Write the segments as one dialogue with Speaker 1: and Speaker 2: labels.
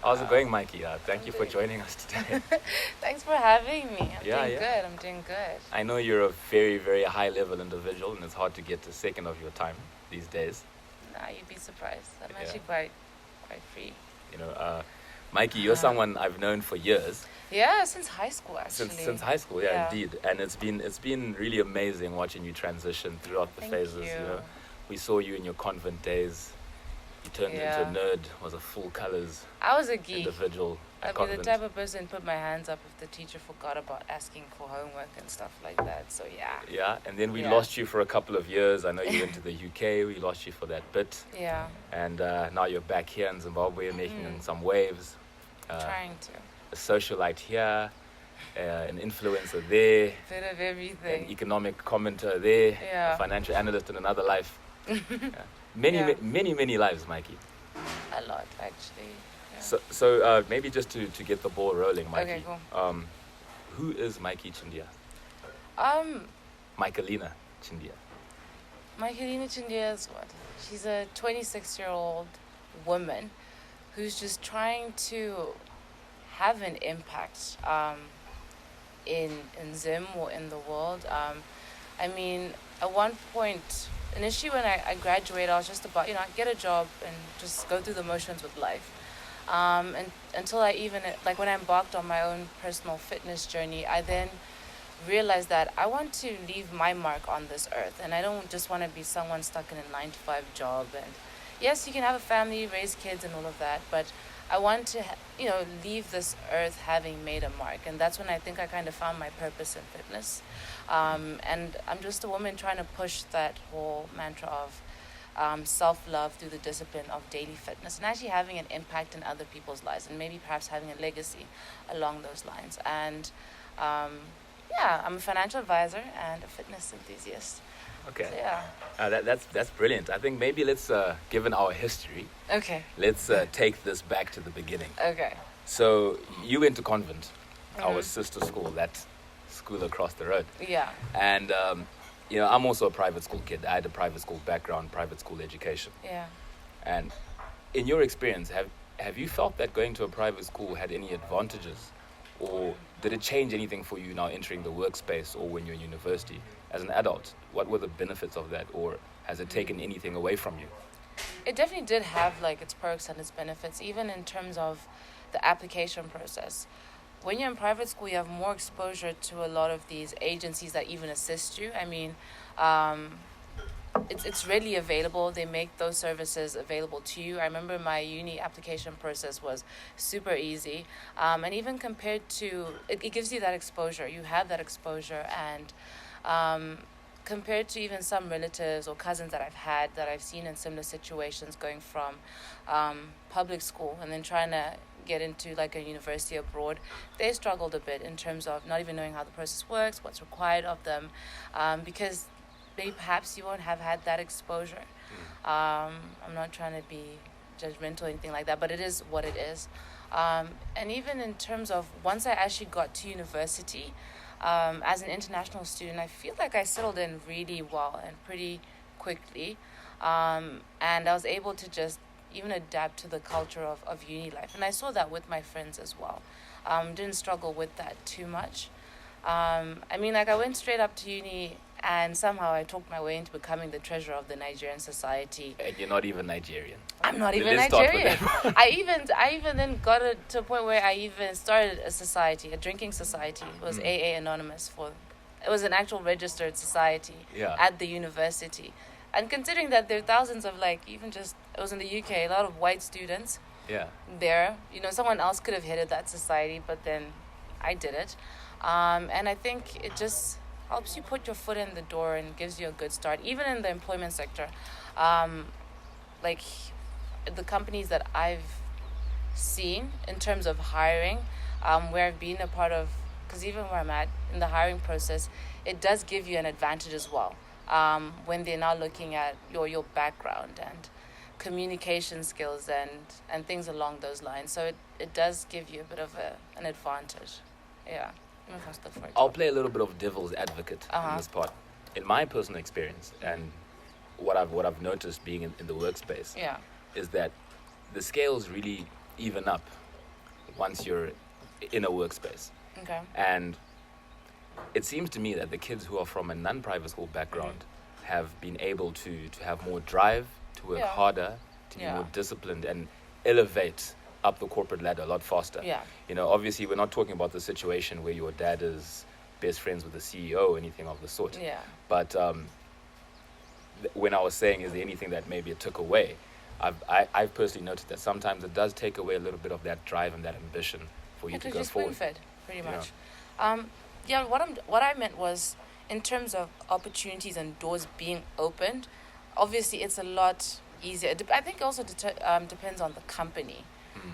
Speaker 1: How's it going, Mikey? Thank you for joining us today.
Speaker 2: Thanks for having me. I'm
Speaker 1: Yeah,
Speaker 2: doing
Speaker 1: yeah.
Speaker 2: good. I'm doing good.
Speaker 1: I know you're a very, very high-level individual, and it's hard to get a second of your time these days.
Speaker 2: Nah, you'd be surprised. I'm
Speaker 1: Yeah.
Speaker 2: actually quite free.
Speaker 1: You know, Mikey, you're someone I've known for years,
Speaker 2: Yeah, since high school actually.
Speaker 1: since high school. Yeah,
Speaker 2: Yeah.
Speaker 1: indeed. And it's been really amazing watching you transition throughout the
Speaker 2: Thank
Speaker 1: phases.
Speaker 2: you.
Speaker 1: know, we saw you in your convent days. You turned into a
Speaker 2: Yeah.
Speaker 1: nerd, was a full colors
Speaker 2: I was a geek.
Speaker 1: individual at
Speaker 2: I'd be the
Speaker 1: convent.
Speaker 2: type of person to put my hands up if the teacher forgot about asking for homework and stuff like that. So yeah.
Speaker 1: Yeah, and then we
Speaker 2: Yeah.
Speaker 1: lost you for a couple of years. I know you went to the UK. We lost you for that bit.
Speaker 2: Yeah.
Speaker 1: And now you're back here in Zimbabwe making some waves.
Speaker 2: Trying to.
Speaker 1: A socialite here, an influencer there,
Speaker 2: Bit of
Speaker 1: an
Speaker 2: everything.
Speaker 1: economic commenter there,
Speaker 2: Yeah.
Speaker 1: a financial analyst in another life. Yeah. Many,
Speaker 2: Yeah.
Speaker 1: many lives, Mikey.
Speaker 2: A lot actually. Yeah.
Speaker 1: So maybe just to get the ball rolling, Mikey.
Speaker 2: Okay, cool.
Speaker 1: Who is Mikey Chindiya?
Speaker 2: Um
Speaker 1: Michaelina Chindiya.
Speaker 2: Mikey Chindiya is what? She's a 26-year-old woman who's just trying to have an impact in Zim or in the world. I mean, at one point, initially when I graduated, I was just about, get a job and just go through the motions with life. And until I even, like when I embarked on my own personal fitness journey, I then realized that I want to leave my mark on this earth, and I don't just want to be someone stuck in a 9-to-5 job. And yes, you can have a family, raise kids and all of that, but I want to leave this earth having made a mark. And that's when I think I kind of found my purpose in fitness. And I'm just a woman trying to push that whole mantra of self-love through the discipline of daily fitness and actually having an impact in other people's lives and maybe perhaps having a legacy along those lines. And I'm a financial advisor and a fitness enthusiast.
Speaker 1: Okay.
Speaker 2: So, yeah.
Speaker 1: That's brilliant. I think maybe let's, given our history,
Speaker 2: Okay.
Speaker 1: let's take this back to the beginning.
Speaker 2: Okay.
Speaker 1: So you went to convent, our
Speaker 2: Mhm.
Speaker 1: sister school, that school across the road.
Speaker 2: Yeah.
Speaker 1: And, I'm also a private school kid. I had a private school background, private school education.
Speaker 2: Yeah.
Speaker 1: And in your experience, have you felt that going to a private school had any advantages? Or did it change anything for you now entering the workspace or when you're in university as an adult? What were the benefits of that? Or has it taken anything away from you?
Speaker 2: It definitely did have like its perks and its benefits, even in terms of the application process. When you're in private school, you have more exposure to a lot of these agencies that even assist you. I mean, it's readily available. They make those services available to you. I remember my uni application process was super easy. And even compared to, it gives you that exposure. You have that exposure. And compared to even some relatives or cousins that I've seen in similar situations going from public school and then trying to get into like a university abroad, they struggled a bit in terms of not even knowing how the process works, what's required of them, because maybe perhaps you won't have had that exposure. I'm not trying to be judgmental or anything like that, but it is what it is. And even in terms of once I actually got to university, as an international student, I feel like I settled in really well and pretty quickly. And I was able to just even adapt to the culture of uni life. And I saw that with my friends as well. Didn't struggle with that too much. I went straight up to uni and somehow I talked my way into becoming the treasurer of the Nigerian Society.
Speaker 1: And you're not even Nigerian.
Speaker 2: I'm not even
Speaker 1: Let's start with
Speaker 2: Nigerian.
Speaker 1: that.
Speaker 2: I even then got to a point where I even started a society, a drinking society. It was AA Anonymous. It was an actual registered society at the university. And considering that there are thousands of it was in the UK, a lot of white students there. Someone else could have headed that society, but then I did it. And I think it just helps you put your foot in the door and gives you a good start, even in the employment sector. The companies that I've seen in terms of hiring, where I've been a part of, because even where I'm at in the hiring process, it does give you an advantage as well. When they're now looking at your background and communication skills and things along those lines. So it does give you a bit of an advantage. Yeah.
Speaker 1: I'll play a little bit of devil's advocate in this part. In my personal experience and what I've noticed being in the workspace is that the scales really even up once you're in a workspace.
Speaker 2: Okay.
Speaker 1: And it seems to me that the kids who are from a non-private school background have been able to have more drive, to work harder, to be more disciplined, and elevate up the corporate ladder a lot faster.
Speaker 2: Yeah.
Speaker 1: You know, obviously we're not talking about the situation where your dad is best friends with the CEO or anything of the sort.
Speaker 2: Yeah.
Speaker 1: But when I was saying, is there anything that maybe it took away? I've personally noticed that sometimes it does take away a little bit of that drive and that ambition for you to go forward.
Speaker 2: Spoon-fed, pretty much. What I meant was, in terms of opportunities and doors being opened, obviously it's a lot easier. I think it also depends on the company,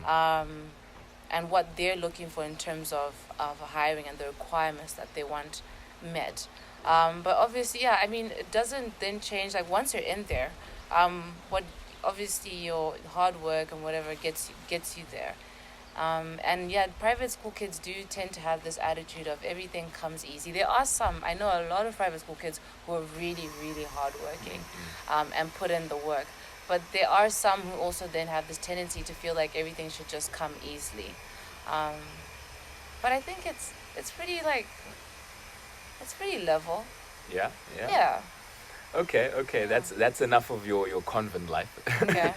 Speaker 2: and what they're looking for in terms of hiring and the requirements that they want met. But obviously, I mean, it doesn't then change. Like, once you're in there, what obviously your hard work and whatever gets you there. And private school kids do tend to have this attitude of everything comes easy. There are some, I know a lot of private school kids who are really, really hardworking, and put in the work. But there are some who also then have this tendency to feel like everything should just come easily. But I think it's pretty level.
Speaker 1: Yeah.
Speaker 2: Yeah.
Speaker 1: Okay. That's enough of your convent life.
Speaker 2: Okay.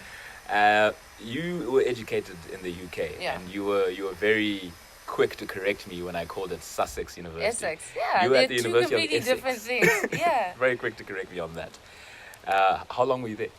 Speaker 1: You were educated in the UK, and you were very quick to correct me when I called it Sussex University.
Speaker 2: Essex, yeah.
Speaker 1: You were at the
Speaker 2: two
Speaker 1: University
Speaker 2: completely
Speaker 1: of Essex.
Speaker 2: different things. Yeah.
Speaker 1: Very quick to correct me on that. How long were you there?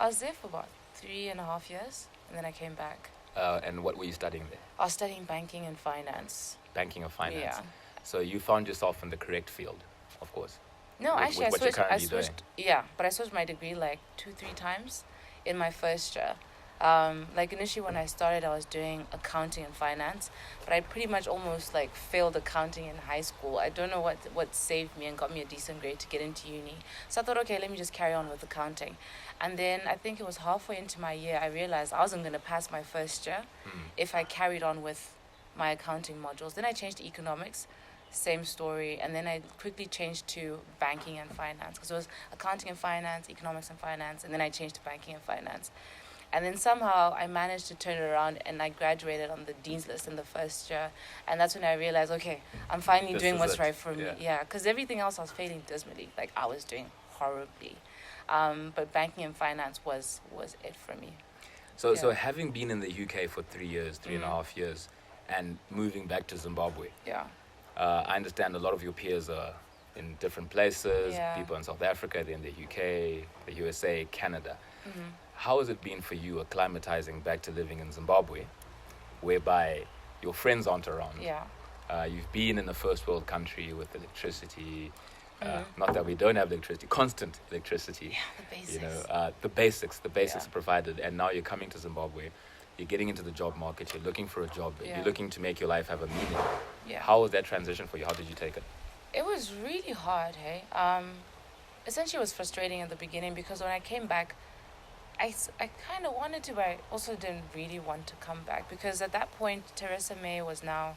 Speaker 2: I was there for about 3.5 years, and then I came back.
Speaker 1: And what were you studying there?
Speaker 2: I was studying banking and finance.
Speaker 1: Banking and finance.
Speaker 2: Yeah.
Speaker 1: So you found yourself in the correct field, of course.
Speaker 2: No, actually,
Speaker 1: what you're currently doing.
Speaker 2: Yeah, but I switched my degree like 2-3 times in my first year. Like, initially when I started, I was doing accounting and finance, but I pretty much almost like failed accounting in high school. I don't know what saved me and got me a decent grade to get into uni. So I thought, okay, let me just carry on with accounting. And then I think it was halfway into my year, I realized I wasn't going to pass my first year if I carried on with my accounting modules. Then I changed to economics. Same story, and then I quickly changed to banking and finance, because it was accounting and finance, economics and finance, and then I changed to banking and finance. And then somehow I managed to turn it around, and I graduated on the dean's list in the first year. And that's when I realized, okay, I'm finally doing what's right for me. Yeah, because everything else I was failing dismally. Like, I was doing horribly. But banking and finance was it for me.
Speaker 1: So having been in the UK for 3 years, 3.5 years, and moving back to Zimbabwe.
Speaker 2: Yeah.
Speaker 1: I understand a lot of your peers are in different places.
Speaker 2: Yeah.
Speaker 1: People in South Africa, they're in the UK, the USA, Canada. How has it been for you acclimatizing back to living in Zimbabwe, whereby your friends aren't around?
Speaker 2: Yeah.
Speaker 1: You've been in a first world country with electricity. Not that we don't have electricity, constant electricity.
Speaker 2: Yeah, the basics.
Speaker 1: You know, the basics are provided, and now you're coming to Zimbabwe. You're getting into the job market. You're looking for a job.
Speaker 2: Yeah.
Speaker 1: You're looking to make your life have a meaning.
Speaker 2: Yeah.
Speaker 1: How was that transition for you? How did you take it?
Speaker 2: It was really hard, hey. Essentially, it was frustrating in the beginning, because when I came back, I kind of wanted to, but I also didn't really want to come back, because at that point, Theresa May was now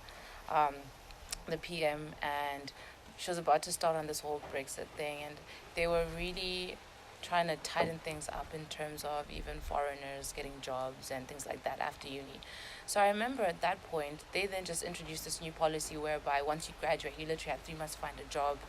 Speaker 2: the PM, and she was about to start on this whole Brexit thing, and they were really trying to tighten things up in terms of even foreigners getting jobs and things like that after uni. So I remember at that point, they then just introduced this new policy whereby once you graduate, you literally have 3 months to find a job,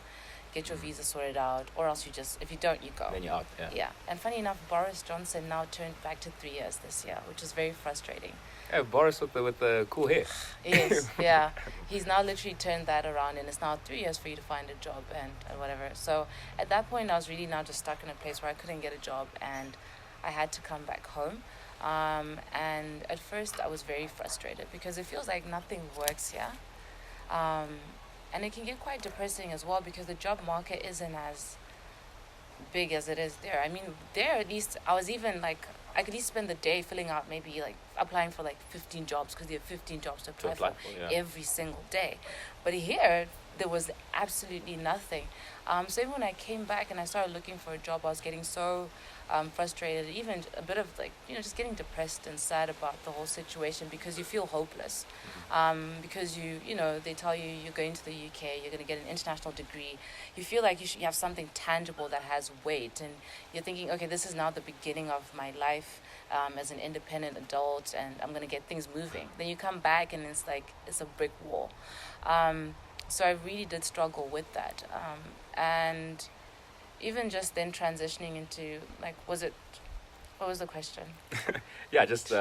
Speaker 2: get your visa sorted out, or else if you don't, you go.
Speaker 1: Then you're out,
Speaker 2: Yeah. And funny enough, Boris Johnson now turned back to 3 years this year, which is very frustrating.
Speaker 1: Yeah, Boris with the cool hair.
Speaker 2: Yes, yeah. He's now literally turned that around, and it's now 3 years for you to find a job and whatever. So at that point, I was really now just stuck in a place where I couldn't get a job, and I had to come back home. And at first, I was very frustrated, because it feels like nothing works here. And it can get quite depressing as well, because the job market isn't as big as it is there. I mean, there at least, I was even like, I could at least spend the day filling out, maybe like applying for like 15 jobs, because you have 15 jobs to apply for every single day. But here, there was absolutely nothing. So even when I came back and I started looking for a job, I was getting so frustrated, even a bit of like, just getting depressed and sad about the whole situation because you feel hopeless. Because they tell you you're going to the UK, you're going to get an international degree. You feel like you have something tangible that has weight, and you're thinking, okay, this is now the beginning of my life as an independent adult, and I'm going to get things moving. Then you come back and it's like it's a brick wall. So I really did struggle with that. And even just then transitioning into, like, what was the question?
Speaker 1: Yeah, just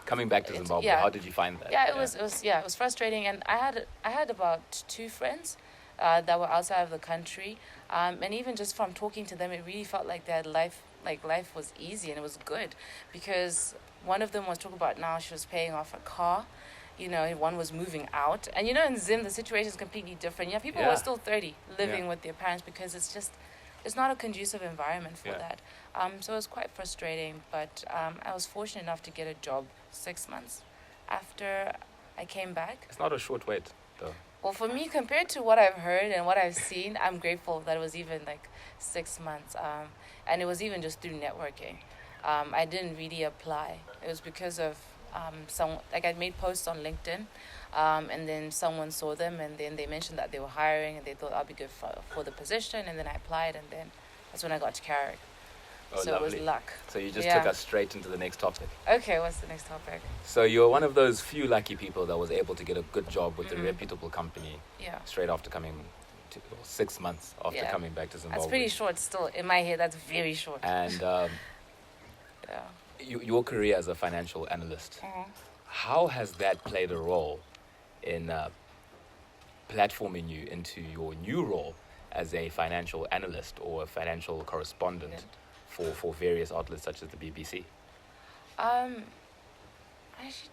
Speaker 1: coming back to Zimbabwe.
Speaker 2: Yeah.
Speaker 1: How did you find that?
Speaker 2: Yeah, it was frustrating, and I had about 2 friends that were outside of the country, and even just from talking to them, it really felt like their life was easy and it was good, because one of them was talking about now she was paying off a car. One was moving out, and in Zim the situation is completely different. People who are still 30 living with their parents, because it's not a conducive environment for that. So it was quite frustrating, but I was fortunate enough to get a job 6 months after I came back.
Speaker 1: It's not a short wait, though.
Speaker 2: Well, for me, compared to what I've heard and what I've seen, I'm grateful that it was even like 6 months. And it was even just through networking. I didn't really apply. It was because of I made posts on LinkedIn, and then someone saw them, and then they mentioned that they were hiring, and they thought I'll be good for the position, and then I applied, and then that's when I got to Carrick.
Speaker 1: Oh,
Speaker 2: so
Speaker 1: lovely.
Speaker 2: It was luck.
Speaker 1: So you just took us straight into the next topic.
Speaker 2: Okay, what's the next topic?
Speaker 1: So you're one of those few lucky people that was able to get a good job with a reputable company straight after coming 6 months after coming back to Zimbabwe.
Speaker 2: That's pretty short still. In my head, that's very short.
Speaker 1: And your career as a financial analyst, how has that played a role in platforming you into your new role as a financial analyst or a financial correspondent for various outlets such as the BBC?
Speaker 2: Actually,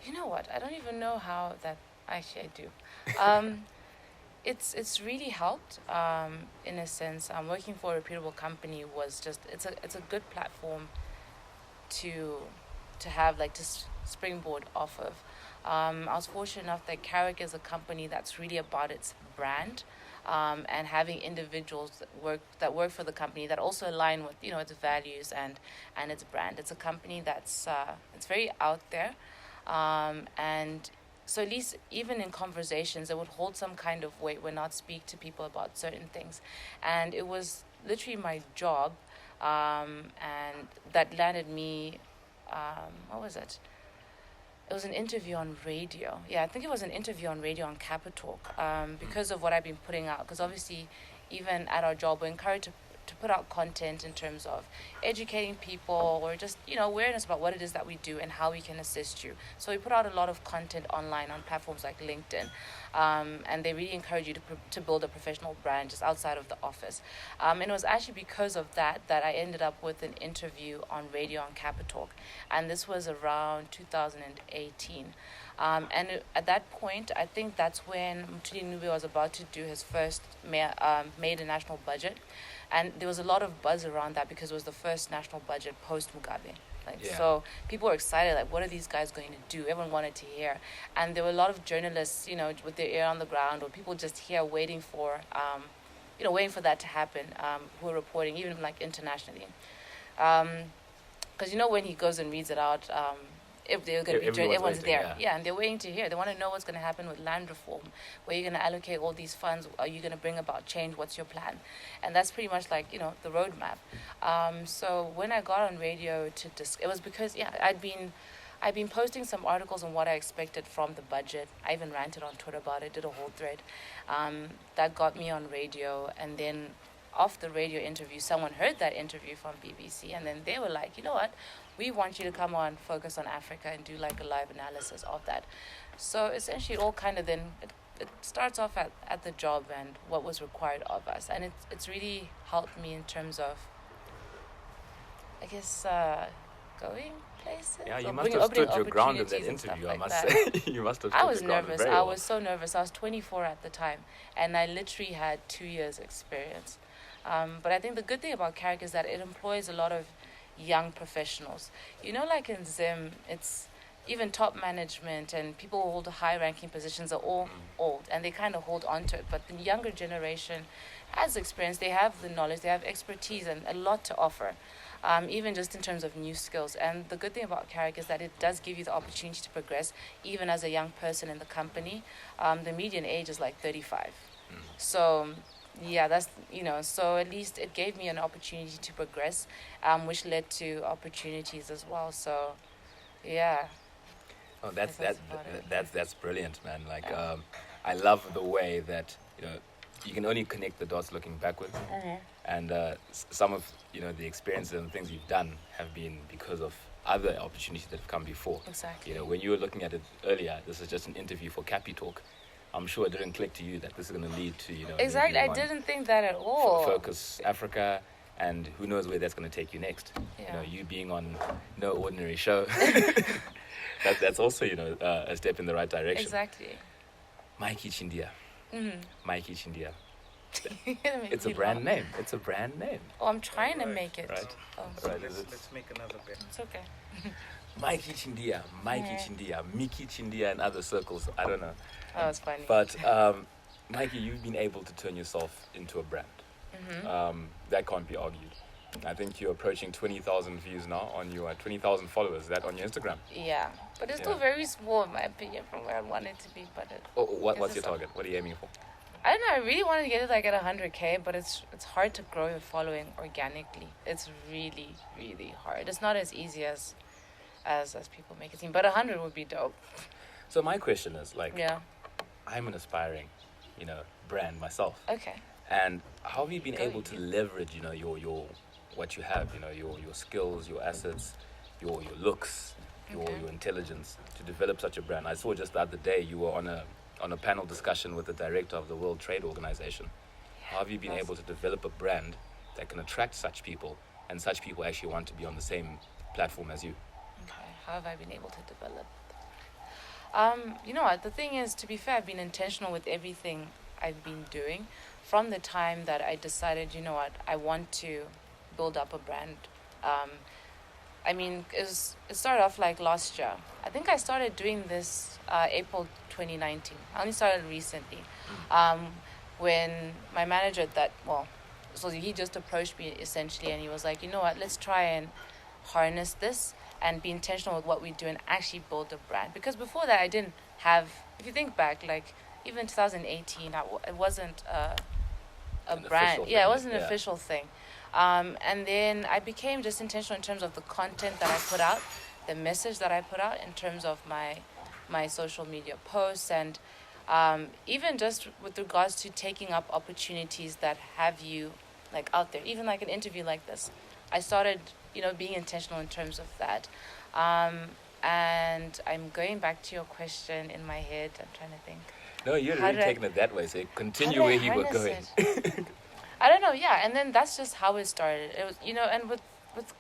Speaker 2: you know what? I don't even know how that. Actually, I do. It's really helped. In a sense, working for a reputable company was just it's a good platform to have, like, to springboard off of. I was fortunate enough that Carrick is a company that's really about its brand, and having individuals that work for the company that also align with its values and its brand. It's a company that's it's very out there, and so at least even in conversations it would hold some kind of weight when I'd speak to people about certain things, and it was literally my job. And that landed me, what was it? It was an interview on radio. Yeah, I think it was an interview on radio on Capitalk, because of what I've been putting out. Because obviously, even at our job, we're encouraged to put out content in terms of educating people, or just awareness about what it is that we do and how we can assist you. So we put out a lot of content online on platforms like LinkedIn, and they really encourage you to build a professional brand just outside of the office. And it was actually because of that I ended up with an interview on radio on Capitalk, and this was around 2018. And at that point, I think that's when Mthuli Ncube was about to do his first made a national budget. And there was a lot of buzz around that because it was the first national budget post-Mugabe. So people were excited, like, what are these guys going to do? Everyone wanted to hear. And there were a lot of journalists, with their ear on the ground, or people just here waiting for that to happen, who were reporting, even like internationally. Because, when he goes and reads it out, if they're going to be everyone's there. Yeah, and they're waiting to hear. They want to know what's going to happen with land reform. Where you're going to allocate all these funds? Are you going to bring about change? What's your plan? And that's pretty much like, the roadmap. So when I got on radio it was because, I'd been posting some articles on what I expected from the budget. I even ranted on Twitter about it, did a whole thread. That got me on radio, and then off the radio interview, someone heard that interview from BBC, and then they were like, you know what? We want you to come on, focus on Africa, and do like a live analysis of that. So essentially, it all kind of then it starts off at the job and what was required of us, and it's really helped me in terms of, I guess, going places.
Speaker 1: Yeah, you must have stood your ground in that interview. I must say, you must have.
Speaker 2: I was nervous. I was so nervous. I was 24 at the time, and I literally had 2 years experience. But I think the good thing about Carrick is that it employs a lot of young professionals. Like in Zim, it's even top management and people who hold high-ranking positions are all old, and they kind of hold on to it. But the younger generation has experience. They have the knowledge. They have expertise and a lot to offer. even just in terms of new skills. And the good thing about Carrick is that it does give you the opportunity to progress, even as a young person in the company. The median age is like 35. So, yeah, that's, so at least it gave me an opportunity to progress, which led to opportunities as well. So, yeah.
Speaker 1: Oh, that's
Speaker 2: That's about it.
Speaker 1: that's brilliant, man. Like,
Speaker 2: Yeah.
Speaker 1: I love the way that you can only connect the dots looking backwards, and some of the experiences and things you've done have been because of other opportunities that have come before.
Speaker 2: Exactly.
Speaker 1: When you were looking at it earlier, this is just an interview for Cappy Talk. I'm sure it didn't click to you that this is going to lead to me
Speaker 2: Exactly.
Speaker 1: being
Speaker 2: I
Speaker 1: on
Speaker 2: didn't think that at all.
Speaker 1: Focus Africa, and who knows where that's going to take you next.
Speaker 2: Yeah.
Speaker 1: You being on No Ordinary Show. That's also a step in the right direction.
Speaker 2: Exactly.
Speaker 1: Mikey Chindiya. Mikey Chindiya.
Speaker 2: You're gonna make
Speaker 1: It's a
Speaker 2: me
Speaker 1: brand
Speaker 2: laugh.
Speaker 1: name. It's a brand name.
Speaker 2: Oh, I'm trying to
Speaker 3: Right,
Speaker 2: make it.
Speaker 1: right.
Speaker 2: Oh,
Speaker 1: Right.
Speaker 3: Let's make another bet.
Speaker 2: it's okay.
Speaker 1: Mikey Chindiya. Mikey Chindiya. Mikey Chindiya and other circles. I don't know.
Speaker 2: Oh, it's funny.
Speaker 1: But Mikey, you've been able to turn yourself into a brand. That can't be argued. I think you're approaching 20,000 views now on your 20,000 followers. That on your Instagram.
Speaker 2: Yeah, but it's still
Speaker 1: Yeah.
Speaker 2: very small in my opinion from where I want it to be. But
Speaker 1: Oh, what's
Speaker 2: Guess
Speaker 1: your
Speaker 2: it's
Speaker 1: target? What are you aiming for?
Speaker 2: I don't know. I really wanted to get it like at 100K, but it's hard to grow your following organically. It's really really hard. It's not as easy as people make it seem. But 100 would be dope.
Speaker 1: So my question is like,
Speaker 2: Yeah.
Speaker 1: I'm an aspiring, brand myself.
Speaker 2: Okay.
Speaker 1: And how have you been
Speaker 2: Go
Speaker 1: able to
Speaker 2: you.
Speaker 1: leverage, your what you have, your skills, your assets, your looks, your intelligence to develop such a brand? I saw just the other day you were on a panel discussion with the director of the World Trade Organization. How have you been able to develop a brand that can attract such people, and such people actually want to be on the same platform as you?
Speaker 2: Okay. How have I been able to develop? You know what? The thing is, to be fair, I've been intentional with everything I've been doing from the time that I decided, you know what, I want to build up a brand. I mean, it started off like last year. I think I started doing this April 2019. I only started recently. When my manager so he just approached me essentially and he was like, you know what, let's try and harness this and be intentional with what we do and actually build a brand. Because before that, I didn't have, if you think back, like even 2018, it wasn't a
Speaker 1: An
Speaker 2: brand.
Speaker 1: official
Speaker 2: Yeah, it
Speaker 1: thing,
Speaker 2: wasn't an
Speaker 1: yeah.
Speaker 2: official thing. And then I became just intentional in terms of the content that I put out, the message that I put out in terms of my social media posts, and even just with regards to taking up opportunities that have you like out there, even like an interview like this. I started, being intentional in terms of that. And I'm going back to your question in my head. I'm trying to think.
Speaker 1: No, you're
Speaker 2: How
Speaker 1: really
Speaker 2: did I-
Speaker 1: taking it that way. So
Speaker 2: How
Speaker 1: continue
Speaker 2: did I
Speaker 1: where you were
Speaker 2: harness
Speaker 1: going.
Speaker 2: it? I don't know, yeah. And then that's just how it started. It was, and with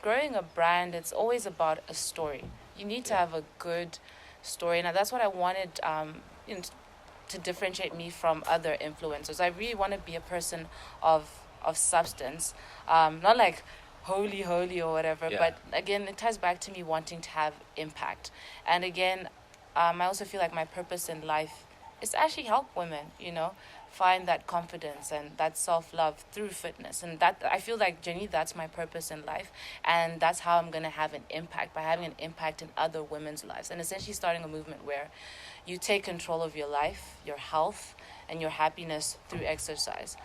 Speaker 2: growing a brand, it's always about a story. You need to
Speaker 1: Yeah.
Speaker 2: have a good story. And that's what I wanted to differentiate me from other influencers. I really want to be a person of substance, not like holy or whatever.
Speaker 1: Yeah.
Speaker 2: But again, it ties back to me wanting to have impact. And again, I also feel like my purpose in life is to actually help women, find that confidence and that self-love through fitness. And that, I feel like, Jenny, that's my purpose in life. And that's how I'm going to have an impact, by having an impact in other women's lives. And essentially starting a movement where you take control of your life, your health, and your happiness through exercise.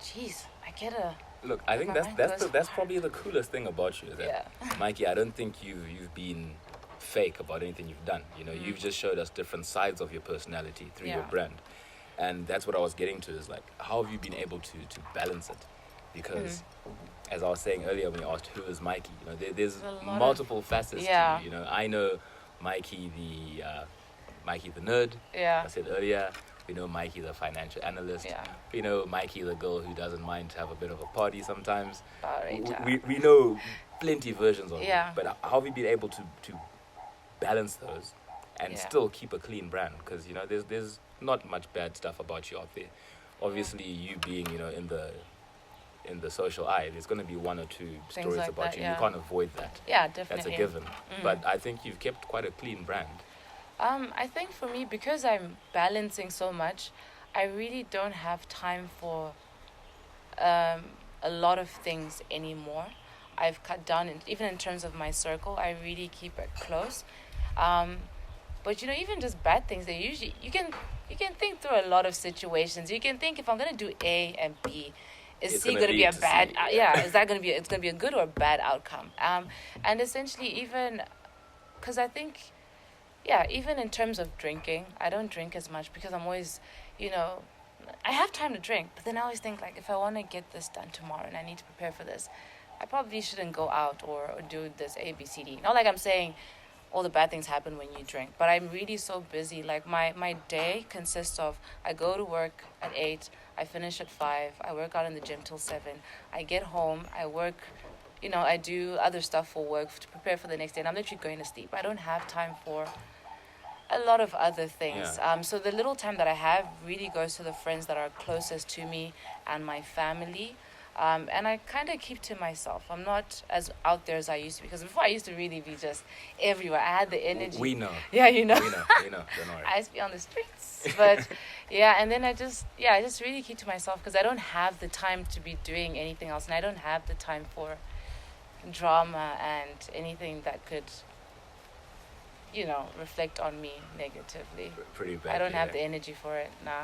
Speaker 2: Jeez, I get a...
Speaker 1: Look, I think
Speaker 2: My
Speaker 1: that's
Speaker 2: mind
Speaker 1: that's
Speaker 2: goes
Speaker 1: that's
Speaker 2: hard.
Speaker 1: probably the coolest thing about you. Is that,
Speaker 2: Yeah.
Speaker 1: Mikey, I don't think you've been fake about anything you've done. You've just showed us different sides of your personality through your
Speaker 2: Yeah.
Speaker 1: brand, and that's what I was getting to. Is like, how have you been able to balance it? Because, as I was saying earlier, when you asked who is Mikey, there's
Speaker 2: There's a lot of-
Speaker 1: multiple facets
Speaker 2: Yeah.
Speaker 1: to you. I know Mikey the nerd.
Speaker 2: Yeah.
Speaker 1: I said earlier. We know Mikey the financial analyst.
Speaker 2: Yeah.
Speaker 1: We know Mikey the girl who doesn't mind to have a bit of a party sometimes.
Speaker 2: Alright,
Speaker 1: We know plenty versions of
Speaker 2: Yeah.
Speaker 1: it. But how have you been able to balance those and
Speaker 2: Yeah.
Speaker 1: still keep a clean brand? Because there's not much bad stuff about you out there. Obviously, you being in the social eye, there's going to be one or two stories
Speaker 2: like
Speaker 1: about
Speaker 2: that,
Speaker 1: you.
Speaker 2: yeah.
Speaker 1: You can't avoid that.
Speaker 2: Yeah,
Speaker 1: That's
Speaker 2: definitely.
Speaker 1: a given. But I think you've kept quite a clean brand.
Speaker 2: I think for me, because I'm balancing so much, I really don't have time for a lot of things anymore. I've cut down, even in terms of my circle. I really keep it close. Um, but even just bad things, they usually you can think through a lot of situations. You can think, if I'm gonna do A and B, is
Speaker 1: It's
Speaker 2: C
Speaker 1: gonna
Speaker 2: gonna be
Speaker 1: lead
Speaker 2: a
Speaker 1: to
Speaker 2: bad?
Speaker 1: C,
Speaker 2: Is that gonna be it's gonna be a good or a bad outcome? And essentially, even because I think, yeah, even in terms of drinking, I don't drink as much because I'm always, you know, I have time to drink, but then I always think, like, if I want to get this done tomorrow and I need to prepare for this, I probably shouldn't go out or do this A, B, C, D. Not like I'm saying all the bad things happen when you drink, but I'm really so busy. Like, my day consists of, I go to work at 8, I finish at 5, I work out in the gym till 7, I get home, I work, I do other stuff for work to prepare for the next day, and I'm literally going to sleep. I don't have time for a lot of other things.
Speaker 1: Yeah.
Speaker 2: So the little time that I have really goes to the friends that are closest to me and my family. And I kind of keep to myself. I'm not as out there as I used to be, because before I used to really be just everywhere. I had the energy.
Speaker 1: We know.
Speaker 2: Yeah, you know.
Speaker 1: We know. Don't worry.
Speaker 2: I used to be on the streets, but yeah, and then I just really keep to myself because I don't have the time to be doing anything else, and I don't have the time for drama and anything that could reflect on me negatively.
Speaker 1: Pretty bad.
Speaker 2: I don't have the energy for it. Nah.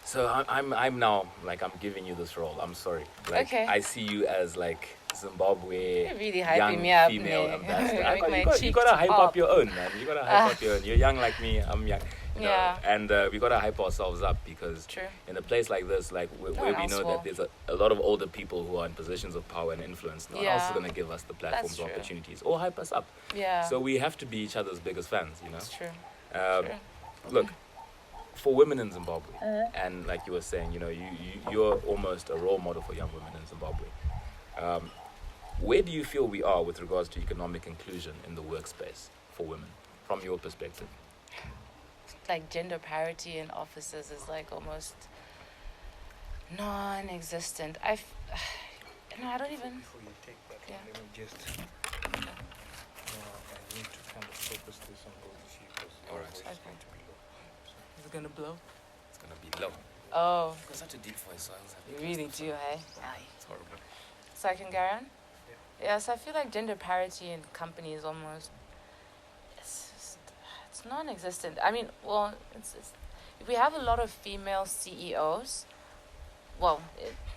Speaker 1: So I'm now, like, I'm giving you this role. I'm sorry. Like,
Speaker 2: Okay.
Speaker 1: I see you as, like, Zimbabwe
Speaker 2: You're really hyping
Speaker 1: young
Speaker 2: me up,
Speaker 1: female
Speaker 2: man.
Speaker 1: ambassador.
Speaker 2: Make my
Speaker 1: You gotta
Speaker 2: cheeks
Speaker 1: hype
Speaker 2: pop.
Speaker 1: up your own, man. You gotta hype up your own. You're young like me. I'm young.
Speaker 2: Yeah.
Speaker 1: And we gotta hype ourselves up, because
Speaker 2: True.
Speaker 1: in a place like this, like where
Speaker 2: one
Speaker 1: we
Speaker 2: else
Speaker 1: know
Speaker 2: will.
Speaker 1: that there's a lot of older people who are in positions of power and influence, no one else is
Speaker 2: Yeah.
Speaker 1: gonna give us the platforms
Speaker 2: That's
Speaker 1: or
Speaker 2: true.
Speaker 1: opportunities or hype us up.
Speaker 2: Yeah.
Speaker 1: So we have to be each other's biggest fans,
Speaker 2: It's true.
Speaker 1: Um,
Speaker 2: True.
Speaker 1: Look, for women in Zimbabwe, and like you were saying, you're almost a role model for young women in Zimbabwe. Where do you feel we are with regards to economic inclusion in the workspace for women, from your perspective?
Speaker 2: Like, gender parity in offices is like almost non-existent. I don't even.
Speaker 3: Before you take that,
Speaker 2: Yeah.
Speaker 3: let me just. I need to kind of focus this on both of you because
Speaker 1: All right.
Speaker 3: your voice is
Speaker 2: Okay.
Speaker 3: going to be low. So,
Speaker 2: Is it gonna blow?
Speaker 1: It's gonna be low.
Speaker 2: Oh,
Speaker 1: You've got such a deep voice, so I was
Speaker 2: you
Speaker 1: having
Speaker 2: really
Speaker 1: to-
Speaker 2: do, hey?
Speaker 1: It's horrible.
Speaker 2: So I can carry on? Yeah, so I feel like gender parity in companies almost, it's non-existent. I mean, well, it's if we have a lot of female CEOs, well,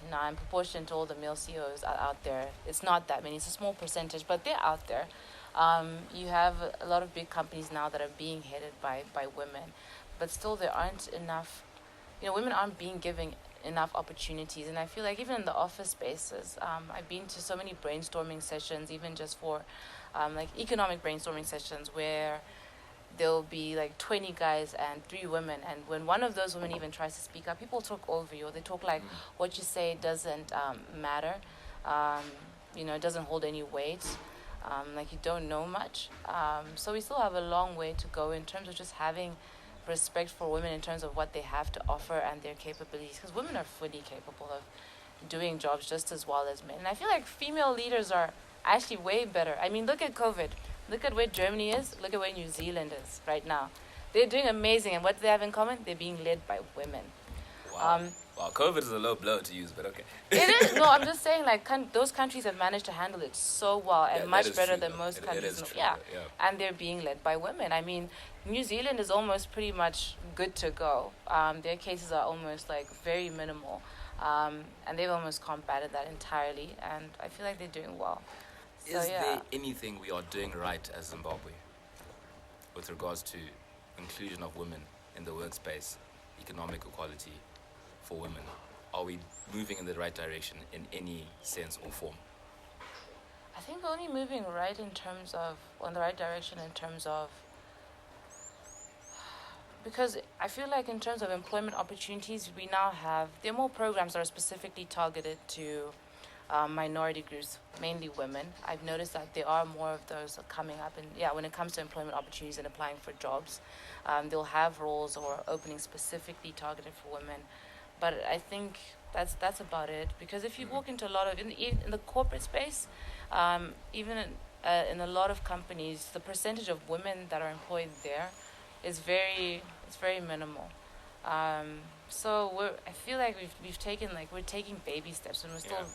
Speaker 2: in proportion to all the male CEOs out there, it's not that many. It's a small percentage, but they're out there. You have a lot of big companies now that are being headed by women, but still there aren't enough, women aren't being given enough opportunities. And I feel like even in the office spaces, I've been to so many brainstorming sessions, even just for like economic brainstorming sessions, where there'll be like 20 guys and 3 women, and when one of those women even tries to speak up, people talk over you, or they talk like what you say doesn't matter, it doesn't hold any weight, like you don't know much. So we still have a long way to go in terms of just having respect for women in terms of what they have to offer and their capabilities, because women are fully capable of doing jobs just as well as men. And I feel like female leaders are actually way better. I mean, look at COVID. Look at where Germany is. Look at where New Zealand is right now. They're doing amazing, and what do they have in common? They're being led by women.
Speaker 1: Wow. Wow, COVID is a low blow to use, but okay.
Speaker 2: It is. No, I'm just saying, like, those countries have managed to handle it so well and
Speaker 1: Yeah, that
Speaker 2: much
Speaker 1: is
Speaker 2: better
Speaker 1: true,
Speaker 2: than
Speaker 1: though.
Speaker 2: most
Speaker 1: It
Speaker 2: countries.
Speaker 1: is true,
Speaker 2: Yeah.
Speaker 1: yeah.
Speaker 2: And they're being led by women. I mean, New Zealand is almost pretty much good to go. Their cases are almost like very minimal, and they've almost combated that entirely. And I feel like they're doing well. So
Speaker 1: Is
Speaker 2: yeah.
Speaker 1: there anything we are doing right as Zimbabwe with regards to inclusion of women in the workspace, economic equality for women? Are we moving in the right direction in any sense or form?
Speaker 2: I think we're only moving in the right direction in terms of, because I feel like in terms of employment opportunities, there are more programs that are specifically targeted to minority groups, mainly women. I've noticed that there are more of those coming up, and when it comes to employment opportunities and applying for jobs, they'll have roles or openings specifically targeted for women. But I think that's about it, because if you walk into a lot of in the corporate space, even in a lot of companies, the percentage of women that are employed there is very minimal. So I feel like we're taking baby steps, and we're still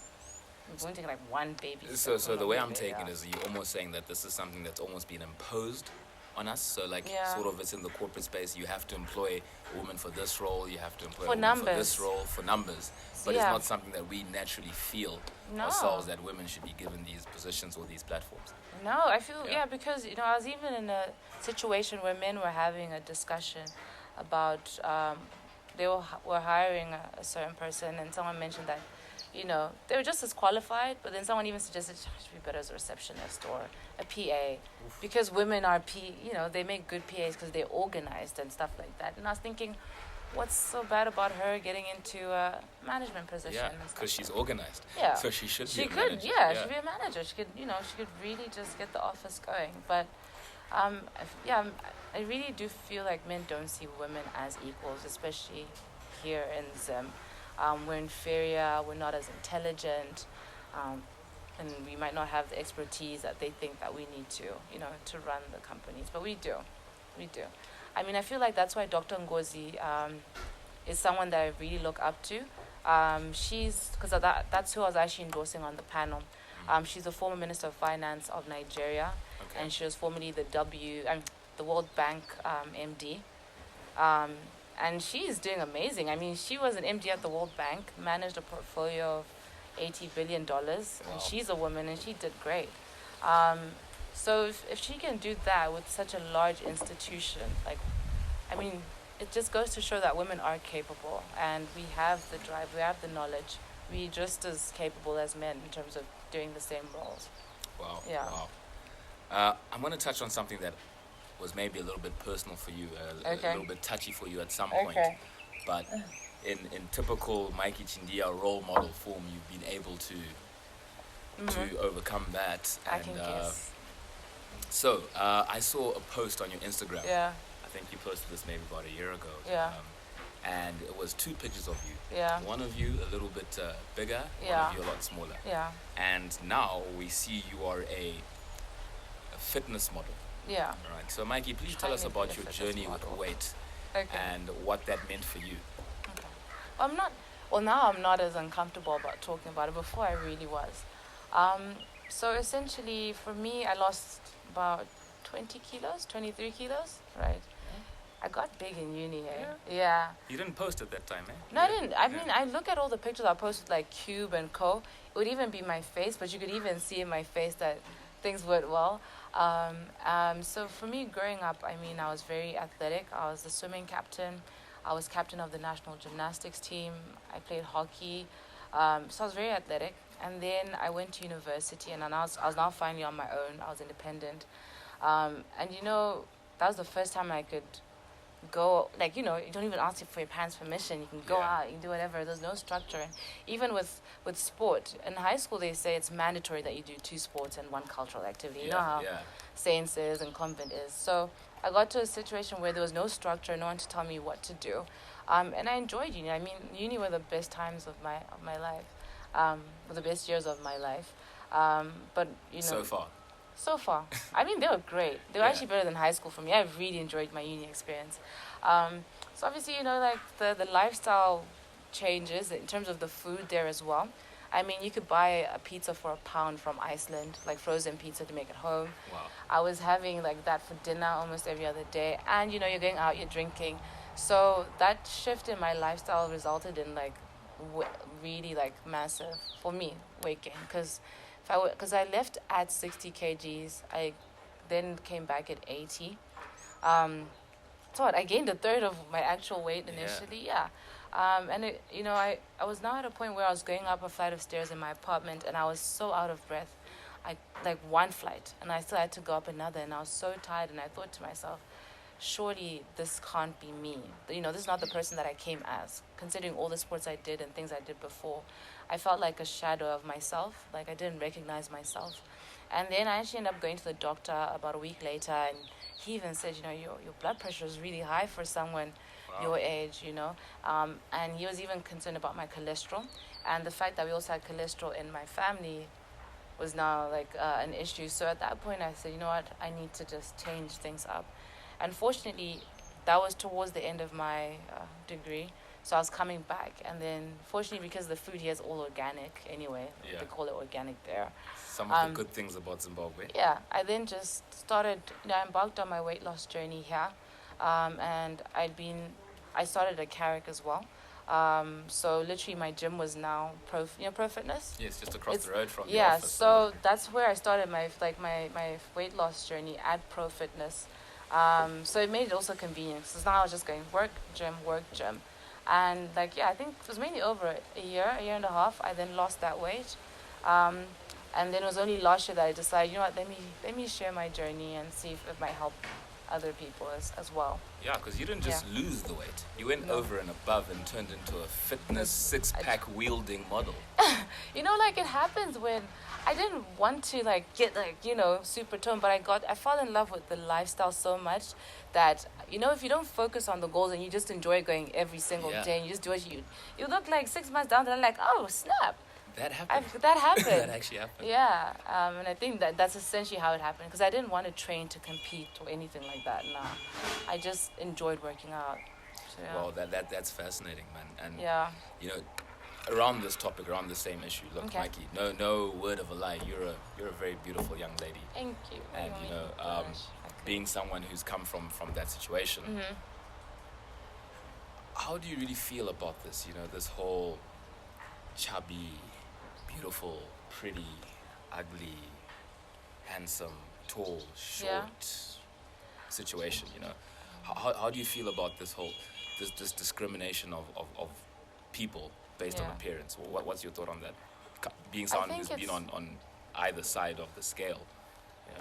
Speaker 2: We've only taken like one baby
Speaker 1: So,
Speaker 2: step.
Speaker 1: so the way I'm
Speaker 2: Maybe,
Speaker 1: taking
Speaker 2: yeah.
Speaker 1: is you're almost saying that this is something that's almost been imposed on us. So, like,
Speaker 2: Yeah.
Speaker 1: sort of, it's in the corporate space. You have to employ a woman for this role. You have to employ
Speaker 2: For
Speaker 1: a woman for this
Speaker 2: numbers.
Speaker 1: role for numbers. But it's
Speaker 2: Yeah.
Speaker 1: not something that we naturally feel
Speaker 2: No.
Speaker 1: ourselves that women should be given these positions or these platforms.
Speaker 2: No, I feel,
Speaker 1: Yeah.
Speaker 2: yeah, because, I was even in a situation where men were having a discussion about, were hiring a certain person, and someone mentioned that, they were just as qualified, but then someone even suggested she should be better as a receptionist or a PA, because women are they make good PAs because they're organized and stuff like that. And I was thinking, what's so bad about her getting into a management position?
Speaker 1: Yeah,
Speaker 2: and stuff
Speaker 1: because she's
Speaker 2: like
Speaker 1: organized.
Speaker 2: Yeah.
Speaker 1: So she should
Speaker 2: She
Speaker 1: be a
Speaker 2: could,
Speaker 1: manager.
Speaker 2: yeah, she'd be a manager. She could really just get the office going. But, I really do feel like men don't see women as equals, especially here in Zim. We're inferior. We're not as intelligent, and we might not have the expertise that they think that we need to run the companies. But we do. I mean, I feel like that's why Dr. Ngozi is someone that I really look up to. Because that's who I was actually endorsing on the panel. She's the former Minister of Finance of Nigeria,
Speaker 1: Okay.
Speaker 2: and she was formerly the World Bank MD. And she's doing amazing. I mean, she was an MD at the World Bank, managed a portfolio of $80 billion,
Speaker 1: Wow.
Speaker 2: and she's a woman, and she did great. So if she can do that with such a large institution, it just goes to show that women are capable, and we have the drive, we have the knowledge. We're just as capable as men in terms of doing the same roles.
Speaker 1: Wow.
Speaker 2: Yeah.
Speaker 1: Wow. I'm going to touch on something that was maybe a little bit personal for you, a
Speaker 2: Okay.
Speaker 1: little bit touchy for you at some point.
Speaker 2: Okay.
Speaker 1: But in typical Mikey Chindiya role model form, you've been able to overcome that.
Speaker 2: I can guess.
Speaker 1: So I saw a post on your Instagram.
Speaker 2: Yeah.
Speaker 1: I think you posted this maybe about a year ago.
Speaker 2: Yeah.
Speaker 1: And it was 2 pictures of you.
Speaker 2: Yeah.
Speaker 1: One of you a little bit bigger,
Speaker 2: Yeah.
Speaker 1: one of you a lot smaller.
Speaker 2: Yeah.
Speaker 1: And now we see you are a fitness model.
Speaker 2: Yeah.
Speaker 1: All right. So Mikey, please tell
Speaker 2: Trying
Speaker 1: us
Speaker 2: to
Speaker 1: about
Speaker 2: be a
Speaker 1: your
Speaker 2: fitness
Speaker 1: journey with
Speaker 2: model.
Speaker 1: weight
Speaker 2: Okay.
Speaker 1: and what that meant for you.
Speaker 2: Okay. Now I'm not as uncomfortable about talking about it. Before I really was. So essentially, for me, I lost about 20 kilos, 23 kilos, right? I got big in uni, eh? Yeah.
Speaker 1: You didn't post at that time, eh?
Speaker 2: No, I didn't. I mean, I look at all the pictures I posted, like Cube and Co. It would even be my face, but you could even see in my face that things went well. So for me, growing up, I mean, I was very athletic. I was the swimming captain. I was captain of the national gymnastics team. I played hockey. So I was very athletic. And then I went to university, and I was now finally on my own. I was independent. And that was the first time I could go, you don't even ask for your parents' permission. You can go
Speaker 1: Yeah.
Speaker 2: out, you can do whatever. There's no structure. And even with sport, in high school they say it's mandatory that you do 2 sports and 1 cultural activity. You know how Saints is and convent is. So I got to a situation where there was no structure, no one to tell me what to do. And I enjoyed uni. I mean, uni were the best times of my life, were the best years of my life. But So far. I mean, they were great. They were actually better than high school for me. I really enjoyed my uni experience. So obviously, the lifestyle changes in terms of the food there as well. I mean, you could buy a pizza for £1 from Iceland, like frozen pizza to make at home.
Speaker 1: Wow.
Speaker 2: I was having that for dinner almost every other day. And, you're going out, you're drinking. So that shift in my lifestyle resulted in really massive, for me, weight gain. Because I left at 60 kgs, I then came back at 80. So I gained a third of my actual weight initially, and I was now at a point where I was going up a flight of stairs in my apartment, and I was so out of breath. One flight, and I still had to go up another, and I was so tired, and I thought to myself, surely this can't be me. This is not the person that I came as, considering all the sports I did and things I did before. I felt like a shadow of myself, I didn't recognize myself. And then I actually ended up going to the doctor about a week later, and he even said, your blood pressure is really high for someone your age, and he was even concerned about my cholesterol, and the fact that we also had cholesterol in my family was now an issue. So at that point I said, you know what, I need to just change things up. Unfortunately, that was towards the end of my degree. So I was coming back, and then fortunately because the food here is all organic anyway,
Speaker 1: Yeah.
Speaker 2: they call it organic there.
Speaker 1: Some of the good things about Zimbabwe.
Speaker 2: Yeah, I then just started, I embarked on my weight loss journey here, and I started a Carrick as well. So literally my gym was now Pro Fitness.
Speaker 1: Yes, just across the road from the
Speaker 2: Yeah,
Speaker 1: office.
Speaker 2: so that's where I started my weight loss journey at Pro Fitness. So it made it also convenient. So now I was just going work, gym, and I think it was mainly over a year and a half. I then lost that weight, and then it was only last year that I decided, you know what, let me share my journey and see if it might help other people as well.
Speaker 1: Yeah, because you didn't just lose the weight. You went
Speaker 2: No.
Speaker 1: over and above and turned into a fitness six-pack wielding model.
Speaker 2: It happens when I didn't want to get super toned, but I fell in love with the lifestyle so much that if you don't focus on the goals and you just enjoy going every single day and you just do it, you look like 6 months down the line like, oh snap,
Speaker 1: That happened.
Speaker 2: that happened.
Speaker 1: That actually happened.
Speaker 2: Yeah, and I think that's essentially how it happened, because I didn't want to train to compete or anything like that. Nah, I just enjoyed working out. So, yeah.
Speaker 1: Well, that's fascinating, man. And
Speaker 2: Yeah.
Speaker 1: around this topic, around the same issue. Look,
Speaker 2: Okay.
Speaker 1: Mikey, no word of a lie. You're a very beautiful young lady,
Speaker 2: Thank you.
Speaker 1: and being someone who's come from that situation.
Speaker 2: Mm-hmm.
Speaker 1: How do you really feel about this? This whole chubby, beautiful, pretty, ugly, handsome, tall, short situation. How do you feel about this whole this discrimination of people based on appearance? What's your thought on that? Being someone who's been on either side of the scale.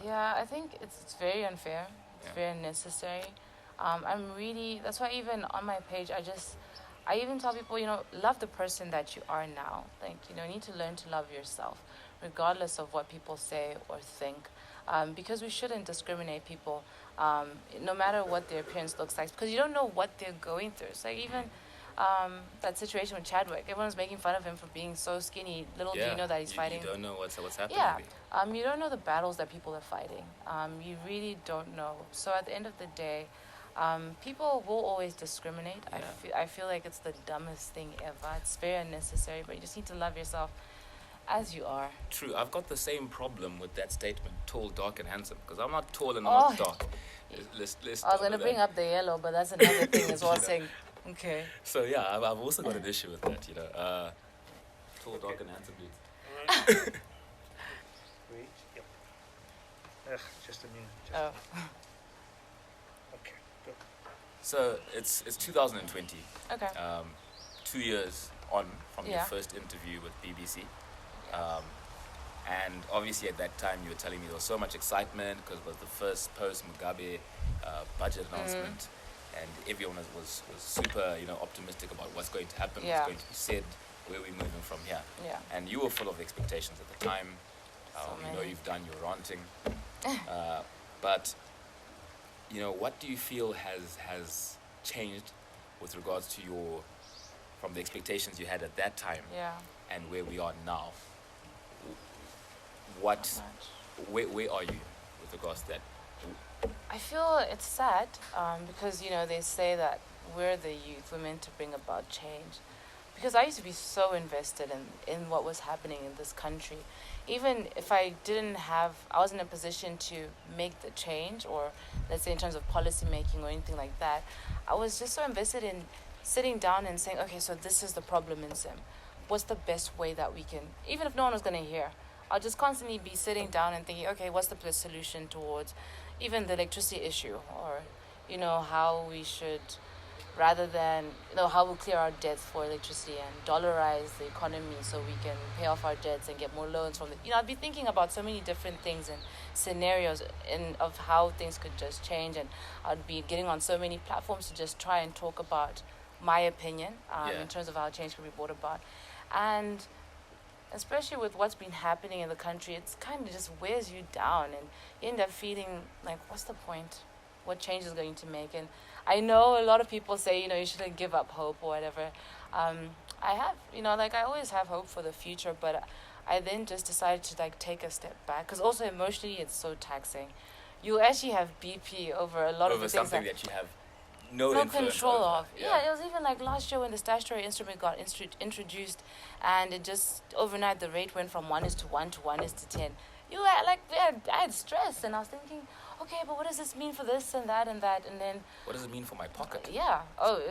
Speaker 2: Yeah, I think it's very unfair. It's very unnecessary. That's why even on my page, I even tell people, love the person that you are now. You need to learn to love yourself, regardless of what people say or think. Because we shouldn't discriminate people, no matter what their appearance looks like, because you don't know what they're going through. It's like even that situation with Chadwick, everyone's making fun of him for being so skinny. Little do you know that he's fighting.
Speaker 1: You don't know what's happening.
Speaker 2: Yeah, you don't know the battles that people are fighting. You really don't know. So at the end of the day, people will always discriminate.
Speaker 1: Yeah.
Speaker 2: I feel like it's the dumbest thing ever. It's very unnecessary, but you just need to love yourself as you are.
Speaker 1: True. I've got the same problem with that statement, tall, dark, and handsome, because I'm not tall and I'm not dark. Let's
Speaker 2: I was going to bring up the yellow, but that's another thing as well, saying, okay.
Speaker 1: So yeah, I've also got an issue with that, tall, dark, and handsome dudes.
Speaker 3: Wait, yep. Just a minute.
Speaker 2: Oh.
Speaker 3: Okay, go.
Speaker 1: So it's 2020.
Speaker 2: Okay.
Speaker 1: 2 years on from your
Speaker 2: Yeah.
Speaker 1: first interview with BBC. And obviously at that time you were telling me there was so much excitement because it was the first post-Mugabe budget announcement. And everyone was super, optimistic about what's going to happen, what's going to be said, where we're moving from here.
Speaker 2: Yeah.
Speaker 1: And you were full of expectations at the time.
Speaker 2: many.
Speaker 1: You've done your ranting. But, what do you feel has changed with regards to from the expectations you had at that time
Speaker 2: Yeah.
Speaker 1: and where we are now?
Speaker 2: Not much.
Speaker 1: Where are you with regards to that?
Speaker 2: I feel it's sad because, they say that we're the youth, we're meant to bring about change. Because I used to be so invested in what was happening in this country. Even if I wasn't in a position to make the change, or let's say in terms of policy making or anything like that, I was just so invested in sitting down and saying, okay, so this is the problem in Zim. What's the best way that we can, even if no one was going to hear, I'll just constantly be sitting down and thinking, okay, what's the best solution towards even the electricity issue, or, how we should, rather than, how we'll clear our debts for electricity and dollarize the economy so we can pay off our debts and get more loans from I'd be thinking about so many different things and scenarios of how things could just change, and I'd be getting on so many platforms to just try and talk about my opinion in terms of how change could be brought about. And especially with what's been happening in the country, it's kind of just wears you down, and you end up feeling like, what's the point? What change is going to make? And I know a lot of people say, you shouldn't give up hope or whatever. I have, I always have hope for the future, but I then just decided to take a step back, because also emotionally it's so taxing. You actually have BP over a lot of the things
Speaker 1: something that you have no influence
Speaker 2: control
Speaker 1: over.
Speaker 2: of. Yeah, it was even like last year when the statutory instrument got introduced, and it just overnight the rate went from 1:1 to 1:10. I had stress, and I was thinking, okay, but what does this mean for this and that and that, and then
Speaker 1: What does it mean for my pocket?
Speaker 2: yeah,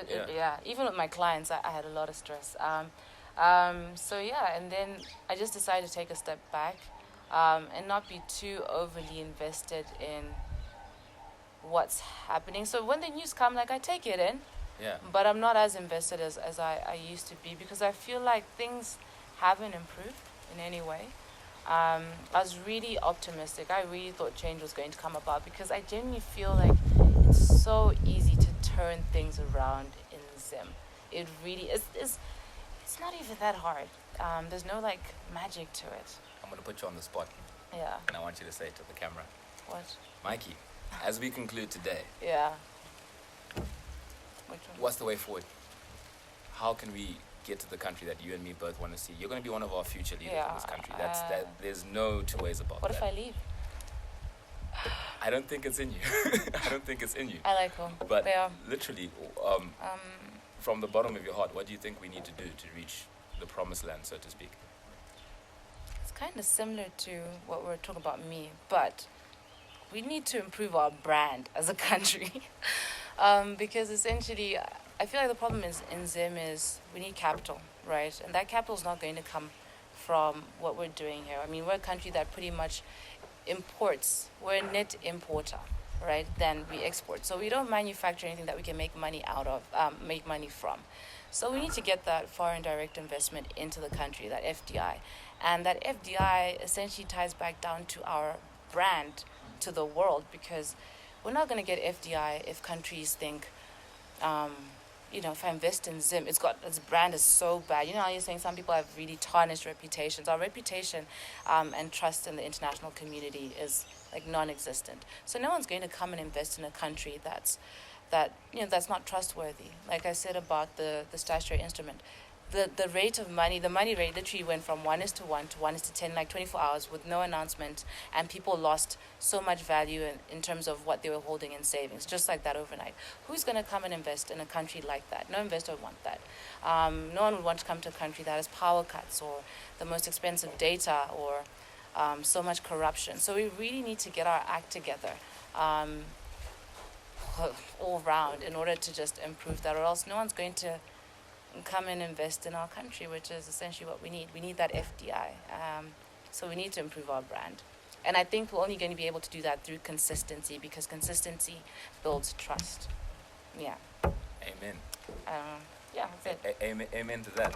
Speaker 1: Yeah.
Speaker 2: even with my clients, I had a lot of stress. So yeah, and then I just decided to take a step back, and not be too overly invested in what's happening. So when the news come, like I take it in,
Speaker 1: Yeah.
Speaker 2: but I'm not as invested as I used to be because I feel like things haven't improved in any way. I was really optimistic. I really thought change was going to come about because I genuinely feel like it's so easy to turn things around in Zim. It really is. It's not even that hard. There's no like magic to it.
Speaker 1: I'm going to put you on the spot,
Speaker 2: Yeah.
Speaker 1: and I want you to say to the camera,
Speaker 2: What?
Speaker 1: Mikey, as we conclude today,
Speaker 2: Yeah. Which one?
Speaker 1: what's the way forward? How can we get to the country that you and me both want to see? You're going to be one of our future leaders in this country. There's no two ways about
Speaker 2: What
Speaker 1: that.
Speaker 2: if I leave?
Speaker 1: I don't think it's in you. I don't think it's in you.
Speaker 2: I like home.
Speaker 1: But
Speaker 2: Yeah.
Speaker 1: literally, from the bottom of your heart, what do you think we need to do to reach the promised land, so to speak?
Speaker 2: It's kind of similar to what we're talking about me, but we need to improve our brand as a country. Because essentially, I feel like the problem is in Zim is we need capital, right? And that capital is not going to come from what we're doing here. I mean, we're a country that pretty much imports. We're a net importer, right? Then we export. So we don't manufacture anything that we can make money out of, make money from. So we need to get that foreign direct investment into the country, that FDI. And that FDI essentially ties back down to our brand to the world, because we're not going to get FDI if countries think, if I invest in Zim, its brand is so bad. You know how you're saying some people have really tarnished reputations. Our reputation and trust in the international community is like non-existent. So no one's going to come and invest in a country that's not trustworthy. Like I said about the statutory instrument, the rate of money, the money rate literally went from 1:1 to 1:10, like 24 hours with no announcement, and people lost so much value in terms of what they were holding in savings, just like that overnight. Who's going to come and invest in a country like that? No investor would want that. No one would want to come to a country that has power cuts or the most expensive data or so much corruption. So we really need to get our act together all round in order to just improve that, or else no one's going to come and invest in our country, which is essentially what we need. We need that FDI. So we need to improve our brand. And I think we're only going to be able to do that through consistency, because consistency builds trust. Yeah.
Speaker 1: Amen.
Speaker 2: Yeah, that's it.
Speaker 1: Amen to that.